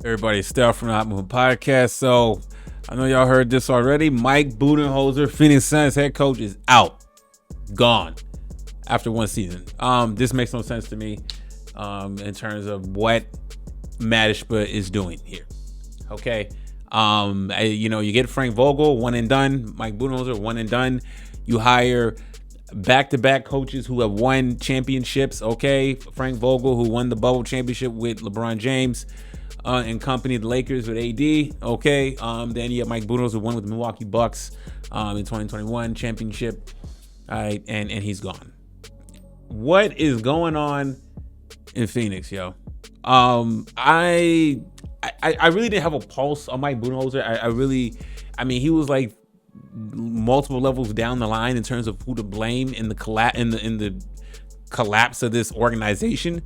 Everybody, Steph from the Hot Moving Podcast. So I know y'all heard this already. Mike Budenholzer, Phoenix Suns head coach, is out, gone after one season. This makes no sense to me in terms of what Matt Ishbia is doing here. Okay, you get Frank Vogel, one and done. Mike Budenholzer, one and done. You hire back-to-back coaches who have won championships. Okay, Frank Vogel, who won the bubble championship with LeBron James and company, the Lakers with AD. Okay, then you have Mike Budenholzer, who won with the Milwaukee Bucks in 2021 championship. All right, and he's gone. What is going on in Phoenix, yo? I really didn't have a pulse on Mike Budenholzer. He was like multiple levels down the line in terms of who to blame in the collapse of this organization.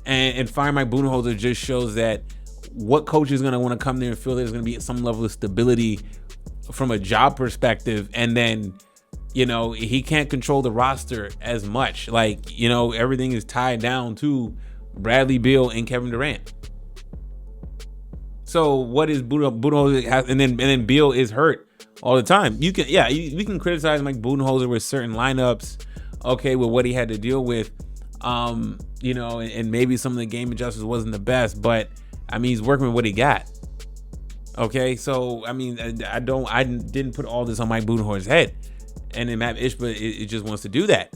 And firing Mike Budenholzer just shows that what coach is going to want to come there and feel there's going to be some level of stability from a job perspective, and then he can't control the roster as much. Everything is tied down to Bradley Beal and Kevin Durant. So what is Budenholzer? And then Beal is hurt all the time. We can criticize Mike Budenholzer with certain lineups, okay, with what he had to deal with, and maybe some of the game adjustments wasn't the best, but he's working with what he got. Okay, so I didn't put all this on Mike Budenholzer's head, and then Matt Ishbia, it just wants to do that.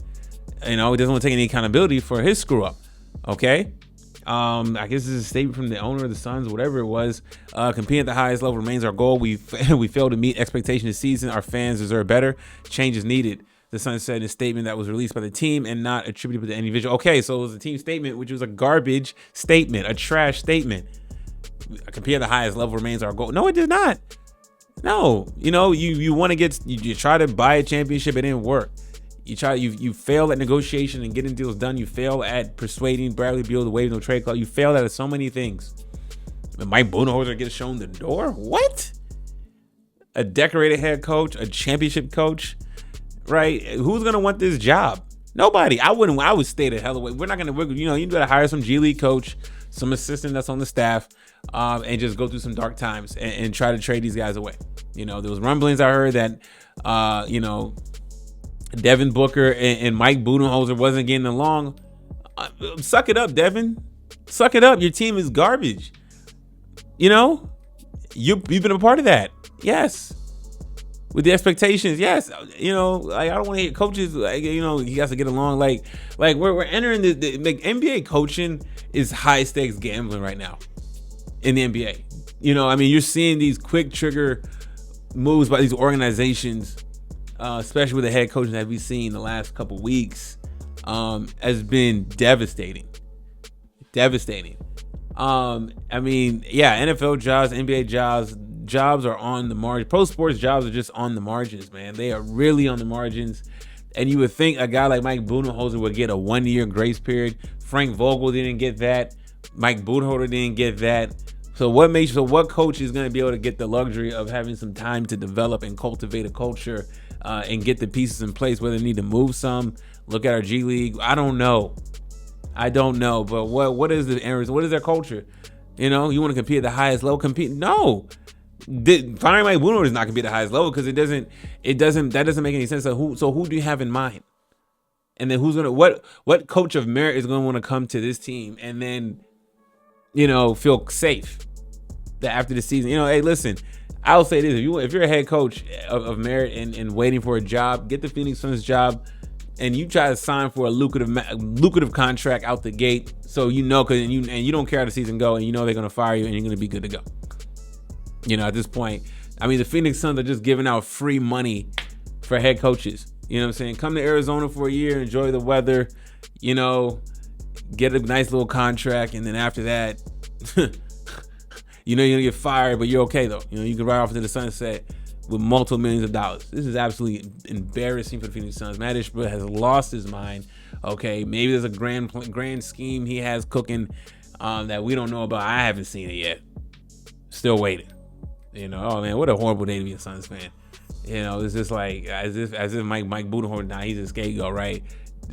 It doesn't want to take any accountability for his screw up. Okay. I guess this is a statement from the owner of the Suns, whatever it was. Competing at the highest level remains our goal. We failed to meet expectations this season. Our fans deserve better. Change is needed, the Suns said in a statement that was released by the team and not attributable to any individual. Okay, so it was a team statement, which was a garbage statement, a trash statement. Compete at the highest level remains our goal. No, it did not. No, you want to you try to buy a championship. It didn't work. You fail at negotiation and getting deals done. You fail at persuading Bradley Beal to waive no trade clause. You fail at so many things. And Mike Budenholzer gets shown the door. What? A decorated head coach, a championship coach, right? Who's gonna want this job? Nobody. I wouldn't. I would stay the hell away. We're not gonna. You gotta hire some G League coach, some assistant that's on the staff, and just go through some dark times and try to trade these guys away. There was rumblings I heard that, Devin Booker and Mike Budenholzer wasn't getting along. Suck it up, Devin. Suck it up. Your team is garbage. You've been a part of that. Yes. With the expectations, yes. I don't want to hear coaches. He has to get along. We're entering the NBA coaching is high stakes gambling right now in the NBA. You're seeing these quick trigger moves by these organizations. Especially with the head coaching that we've seen the last couple weeks, has been devastating. Devastating. NFL jobs, NBA jobs are on the margin. Pro sports jobs are just on the margins, man. They are really on the margins. And you would think a guy like Mike Budenholzer would get a 1-year grace period. Frank Vogel didn't get that. Mike Budenholzer didn't get that. So what coach is going to be able to get the luxury of having some time to develop and cultivate a culture and get the pieces in place, whether they need to move some, look at our G League? I don't know. But what is the areas? What is their culture? You want to compete at the highest level? No. Firing Mike Budenholzer is not going to be at the highest level because that doesn't make any sense. So who do you have in mind? And then what coach of merit is going to want to come to this team and then, feel safe that after the season, hey, listen, I'll say this: if you're a head coach of merit and waiting for a job, get the Phoenix Suns job, and you try to sign for a lucrative contract out the gate, so because you don't care how the season go, and they're gonna fire you, and you're gonna be good to go. At this point, the Phoenix Suns are just giving out free money for head coaches. You know what I'm saying? Come to Arizona for a year, enjoy the weather, get a nice little contract, and then after that. You're gonna get fired, but you're okay though. You can ride off into the sunset with multiple millions of dollars. This is absolutely embarrassing for the Phoenix Suns. Matt Ishbia has lost his mind. Okay, maybe there's a grand scheme he has cooking that we don't know about. I haven't seen it yet. Still waiting. Oh man, what a horrible day to be a Suns fan. It's just like as if Mike Budenholzer now he's a scapegoat, right?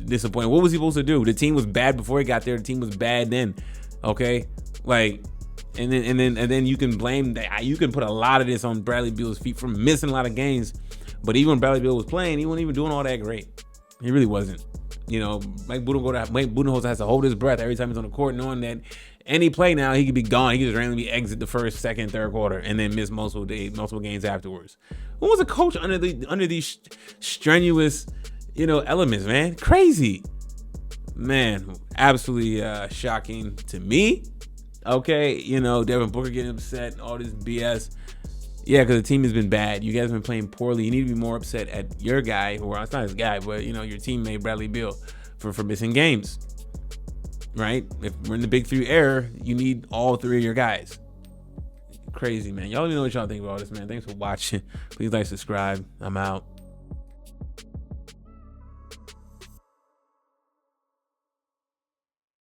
Disappointed. What was he supposed to do? The team was bad before he got there. The team was bad then. Okay, And then you can blame that. You can put a lot of this on Bradley Beal's feet for missing a lot of games. But even when Bradley Beal was playing, he wasn't even doing all that great. He really wasn't. Mike Budenholzer has to hold his breath every time he's on the court, knowing that any play now he could be gone. He could just randomly exit the first, second, third quarter, and then miss multiple games afterwards. Who was a coach under these strenuous, elements, man? Crazy, man. Absolutely shocking to me. Okay, Devin Booker getting upset, all this BS. Yeah, because the team has been bad. You guys have been playing poorly. You need to be more upset at your guy, it's not his guy, but your teammate Bradley Beal for missing games. Right? If we're in the big three era, you need all three of your guys. Crazy, man. Y'all let me know what y'all think about all this, man. Thanks for watching. Please like, subscribe. I'm out.